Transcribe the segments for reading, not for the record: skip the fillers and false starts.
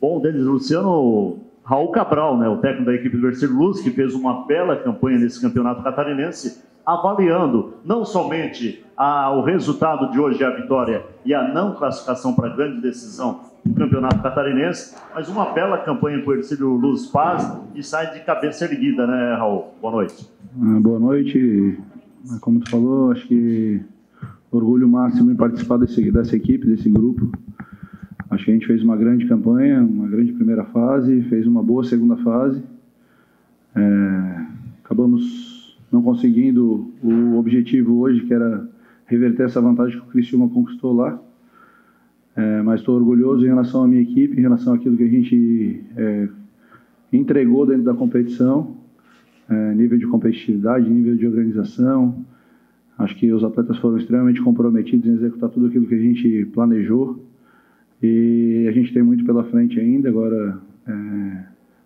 Bom, Denis Luciano, Raul Cabral, né, o técnico da equipe do Ercílio Luz, que fez uma bela campanha nesse campeonato catarinense, avaliando não somente o resultado de hoje, a vitória e a não classificação para a grande decisão do campeonato catarinense, mas uma bela campanha que o Ercílio Luz faz e sai de cabeça erguida, né, Raul? Boa noite. Boa noite. Como tu falou, acho que orgulho máximo em participar dessa equipe, desse grupo. Acho que a gente fez uma grande campanha, uma grande primeira fase, fez uma boa segunda fase. Acabamos não conseguindo o objetivo hoje, que era reverter essa vantagem que o Criciúma conquistou lá. Mas estou orgulhoso em relação à minha equipe, em relação àquilo que a gente entregou dentro da competição, nível de competitividade, nível de organização. Acho que os atletas foram extremamente comprometidos em executar tudo aquilo que a gente planejou. E a gente tem muito pela frente ainda, agora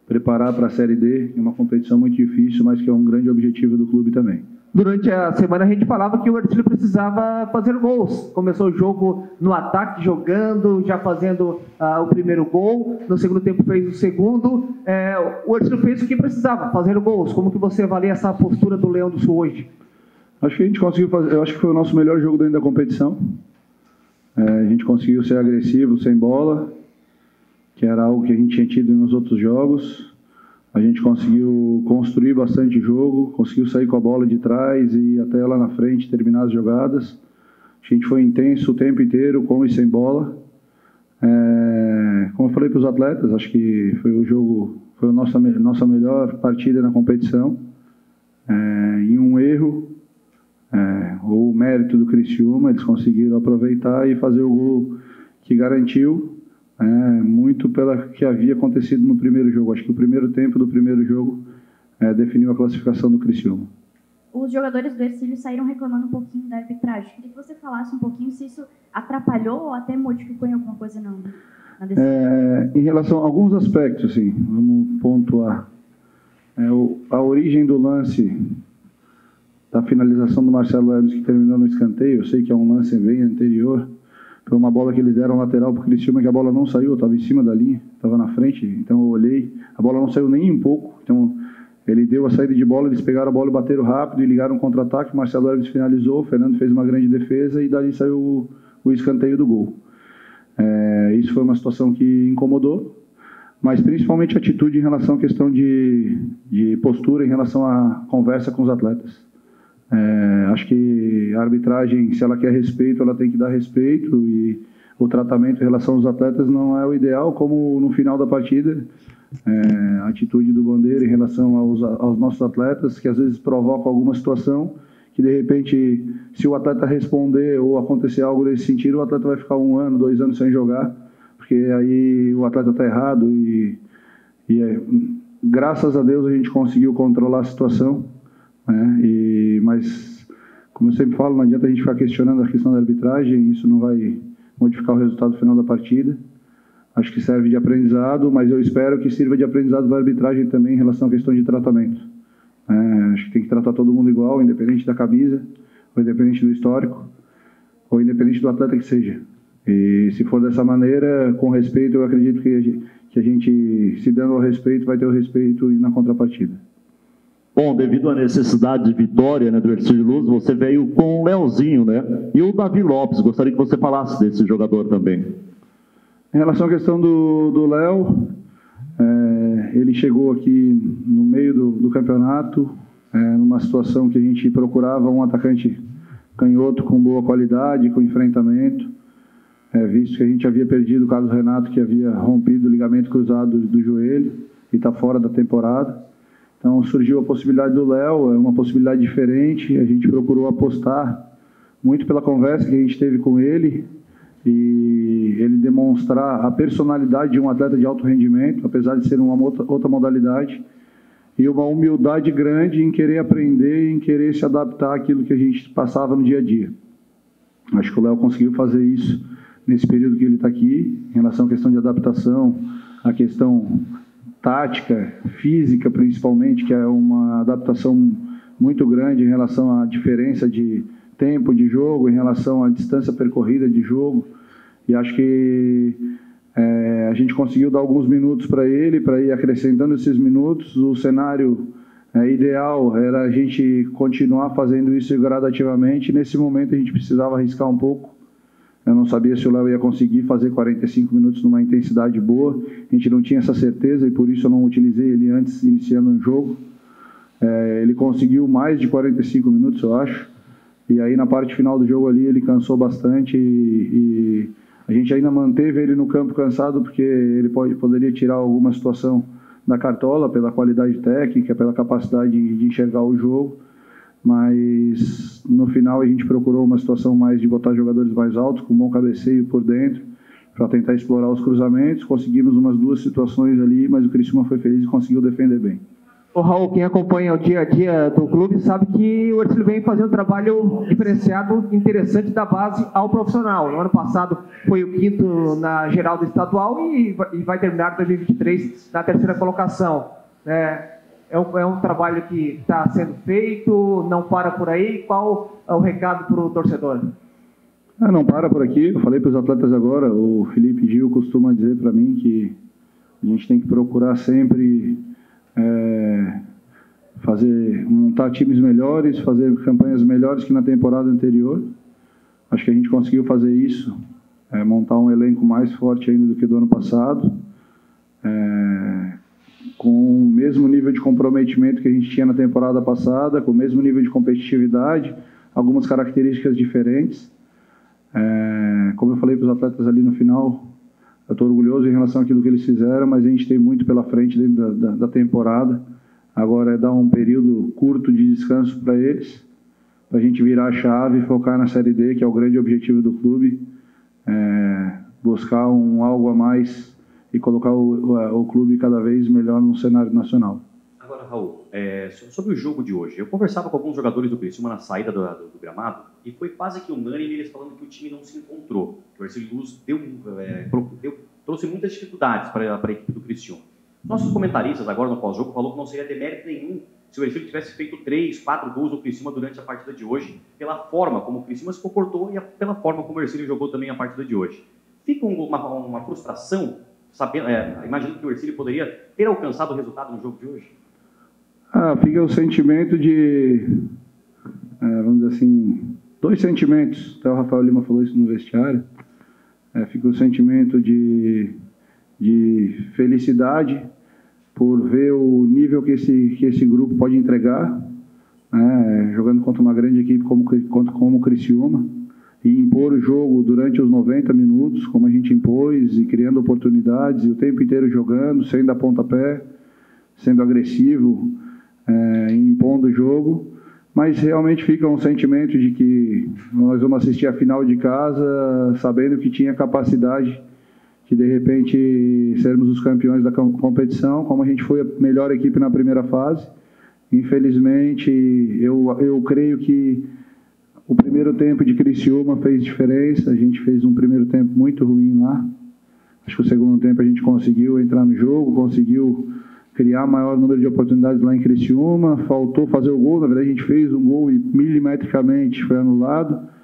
preparar para a Série D, uma competição muito difícil, mas que é um grande objetivo do clube também. Durante a semana a gente falava que o Ercílio precisava fazer gols. Começou o jogo no ataque, jogando, já fazendo o primeiro gol. No segundo tempo fez o segundo. O Ercílio fez o que precisava, fazer gols. Como que você avalia essa postura do Leão do Sul hoje? Acho que a gente conseguiu fazer, eu acho que foi o nosso melhor jogo dentro da competição. A gente conseguiu ser agressivo, sem bola, que era algo que a gente tinha tido nos outros jogos. A gente conseguiu construir bastante jogo, conseguiu sair com a bola de trás e até lá na frente terminar as jogadas. A gente foi intenso o tempo inteiro, com e sem bola. Como eu falei para os atletas, acho que foi a nossa melhor partida na competição. Em um erro, o mérito do Criciúma, eles conseguiram aproveitar e fazer o gol que garantiu, muito pela que havia acontecido no primeiro jogo. Acho que o primeiro tempo do primeiro jogo definiu a classificação do Criciúma. Os jogadores do Ercílio saíram reclamando um pouquinho da arbitragem. Queria que você falasse um pouquinho se isso atrapalhou ou até modificou em alguma coisa na decisão. Em relação a alguns aspectos, assim, vamos pontuar. A origem do lance da finalização do Marcelo Hermes, que terminou no escanteio, eu sei que é um lance bem anterior, foi uma bola que eles deram lateral para o Criciúma, que a bola não saiu, estava em cima da linha, estava na frente, então eu olhei, a bola não saiu nem um pouco, então ele deu a saída de bola, eles pegaram a bola e bateram rápido e ligaram um contra-ataque, o Marcelo Hermes finalizou, o Fernando fez uma grande defesa e dali saiu o escanteio do gol. Isso foi uma situação que incomodou, mas principalmente a atitude em relação à questão de postura, em relação à conversa com os atletas. Acho que a arbitragem, se ela quer respeito, ela tem que dar respeito, e o tratamento em relação aos atletas não é o ideal, como no final da partida, a atitude do Bandeira em relação aos nossos atletas, que às vezes provoca alguma situação que de repente, se o atleta responder ou acontecer algo desse sentido, o atleta vai ficar 1 ano, 2 anos sem jogar, porque aí o atleta está errado, graças a Deus a gente conseguiu controlar a situação. Mas, como eu sempre falo, não adianta a gente ficar questionando a questão da arbitragem, isso não vai modificar o resultado final da partida. Acho que serve de aprendizado, mas eu espero que sirva de aprendizado para a arbitragem também em relação à questão de tratamento. Acho que tem que tratar todo mundo igual, independente da camisa, ou independente do histórico, ou independente do atleta que seja. E se for dessa maneira, com respeito, eu acredito que a gente, se dando ao respeito, vai ter o respeito na contrapartida. Bom, devido à necessidade de vitória, né, do Ercílio Luz, você veio com o Leozinho, né? E o Davi Lopes, gostaria que você falasse desse jogador também. Em relação à questão do Léo, ele chegou aqui no meio do campeonato, numa situação que a gente procurava um atacante canhoto com boa qualidade, com enfrentamento, visto que a gente havia perdido o Carlos Renato, que havia rompido o ligamento cruzado do joelho e está fora da temporada. Então surgiu a possibilidade do Léo, uma possibilidade diferente, a gente procurou apostar muito pela conversa que a gente teve com ele e ele demonstrar a personalidade de um atleta de alto rendimento, apesar de ser uma outra modalidade, e uma humildade grande em querer aprender, em querer se adaptar àquilo que a gente passava no dia a dia. Acho que o Léo conseguiu fazer isso nesse período que ele está aqui, em relação à questão de adaptação, à questão tática, física principalmente, que é uma adaptação muito grande em relação à diferença de tempo de jogo, em relação à distância percorrida de jogo, e acho que A gente conseguiu dar alguns minutos para ele, para ir acrescentando esses minutos. O cenário ideal era a gente continuar fazendo isso gradativamente. Nesse momento a gente precisava arriscar um pouco. Eu não sabia se o Léo ia conseguir fazer 45 minutos numa intensidade boa. A gente não tinha essa certeza e por isso eu não utilizei ele antes, iniciando um jogo. Ele conseguiu mais de 45 minutos, eu acho. E aí na parte final do jogo ali ele cansou bastante e a gente ainda manteve ele no campo cansado porque ele poderia tirar alguma situação da cartola pela qualidade técnica, pela capacidade de enxergar o jogo. Mas no final a gente procurou uma situação mais de botar jogadores mais altos, com bom cabeceio por dentro, para tentar explorar os cruzamentos. Conseguimos umas 2 situações ali, mas o Criciúma foi feliz e conseguiu defender bem. O Raul, quem acompanha o dia a dia do clube sabe que o Ercílio vem fazendo um trabalho diferenciado, interessante da base ao profissional. No ano passado foi o 5º na geral do estadual e vai terminar 2023 na 3ª colocação. É um trabalho que está sendo feito, não para por aí. Qual é o recado para o torcedor? Não para por aqui. Eu falei para os atletas agora, o Felipe Gil costuma dizer para mim que a gente tem que procurar sempre montar times melhores, fazer campanhas melhores que na temporada anterior. Acho que a gente conseguiu fazer isso, montar um elenco mais forte ainda do que do ano passado, com o mesmo nível de comprometimento que a gente tinha na temporada passada, com o mesmo nível de competitividade, algumas características diferentes. Como eu falei para os atletas ali no final, eu estou orgulhoso em relação àquilo que eles fizeram, mas a gente tem muito pela frente dentro da temporada. Agora é dar um período curto de descanso para eles, para a gente virar a chave e focar na Série D, que é o grande objetivo do clube, buscar algo a mais e colocar o clube cada vez melhor no cenário nacional. Agora, Raul, sobre o jogo de hoje, eu conversava com alguns jogadores do Criciúma na saída do gramado e foi quase que unânime eles falando que o time não se encontrou. O Ercílio Luz trouxe muitas dificuldades para a equipe do Criciúma. Nossos comentaristas agora no pós-jogo falou que não seria demérito nenhum se o Ercílio tivesse feito 3, 4 gols no Criciúma durante a partida de hoje, pela forma como o Criciúma se comportou e pela forma como o Ercílio jogou também a partida de hoje. Fica uma frustração, imaginando que o Ercílio poderia ter alcançado o resultado no jogo de hoje? Fica o sentimento de, vamos dizer assim, 2 sentimentos. Até o Rafael Lima falou isso no vestiário. Fica o sentimento de felicidade por ver o nível que esse grupo pode entregar, jogando contra uma grande equipe como o Criciúma, e impor o jogo durante os 90 minutos, como a gente impôs, e criando oportunidades, e o tempo inteiro jogando, sem dar pontapé, sendo agressivo, impondo o jogo. Mas realmente fica um sentimento de que nós vamos assistir a final de casa sabendo que tinha capacidade de repente sermos os campeões da competição, como a gente foi a melhor equipe na primeira fase. Infelizmente, eu creio que o primeiro tempo de Criciúma fez diferença. A gente fez um primeiro tempo muito ruim lá. Acho que o segundo tempo a gente conseguiu entrar no jogo, conseguiu criar maior número de oportunidades lá em Criciúma. Faltou fazer o gol. Na verdade, a gente fez um gol e milimetricamente foi anulado.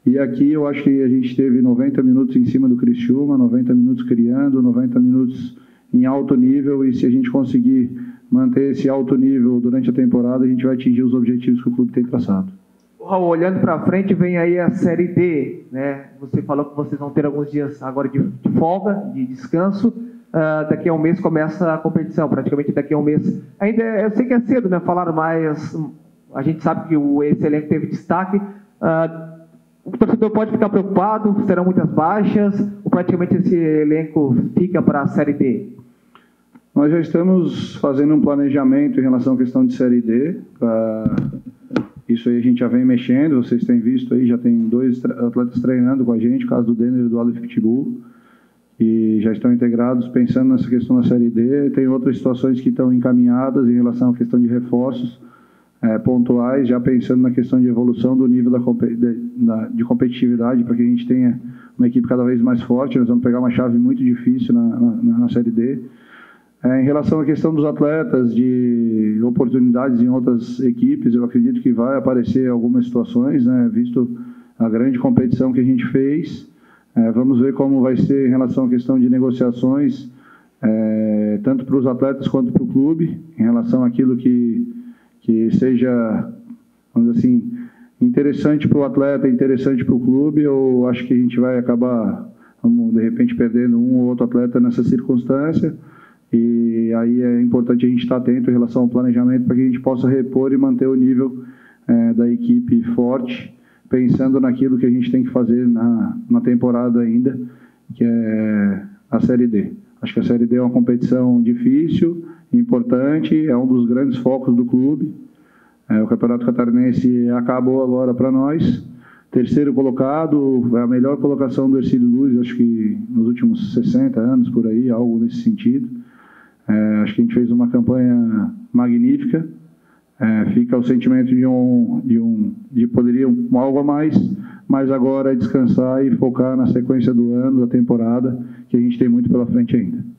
E aqui eu acho que a gente teve 90 minutos em cima do Criciúma, 90 minutos criando, 90 minutos em alto nível, e se a gente conseguir manter esse alto nível durante a temporada, a gente vai atingir os objetivos que o clube tem traçado. Raul, olhando para frente, vem aí a Série D, né? Você falou que vocês vão ter alguns dias agora de folga, de descanso. Daqui a um mês começa a competição, praticamente daqui a um mês. Ainda eu sei que é cedo, né? Falar mais. A gente sabe que esse elenco teve destaque. O torcedor pode ficar preocupado, serão muitas baixas, ou praticamente esse elenco fica para a Série D? Nós já estamos fazendo um planejamento em relação à questão de Série D. Isso aí a gente já vem mexendo, vocês têm visto aí, já tem 2 atletas treinando com a gente, o caso do Denner e do Aleph Pitbull, e já estão integrados pensando nessa questão da Série D. Tem outras situações que estão encaminhadas em relação à questão de reforços pontuais, já pensando na questão de evolução do nível de competitividade, para que a gente tenha uma equipe cada vez mais forte. Nós vamos pegar uma chave muito difícil na Série D. Em relação à questão dos atletas, de oportunidades em outras equipes, eu acredito que vai aparecer algumas situações, né, visto a grande competição que a gente fez. Vamos ver como vai ser em relação à questão de negociações, tanto para os atletas quanto para o clube, em relação àquilo que seja, vamos dizer assim, interessante para o atleta, interessante para o clube. Eu acho que a gente vai acabar, de repente, perdendo um ou outro atleta nessa circunstância, e aí é importante a gente estar atento em relação ao planejamento para que a gente possa repor e manter o nível da equipe forte, pensando naquilo que a gente tem que fazer na temporada ainda, que é a Série D. Acho que a Série D é uma competição difícil, importante, é um dos grandes focos do clube. O Campeonato Catarinense acabou agora para nós. Terceiro colocado, é a melhor colocação do Hercílio Luz, acho que nos últimos 60 anos, por aí, algo nesse sentido. Acho que a gente fez uma campanha magnífica. Fica o sentimento de poderia algo a mais, mas agora é descansar e focar na sequência do ano, da temporada, que a gente tem muito pela frente ainda.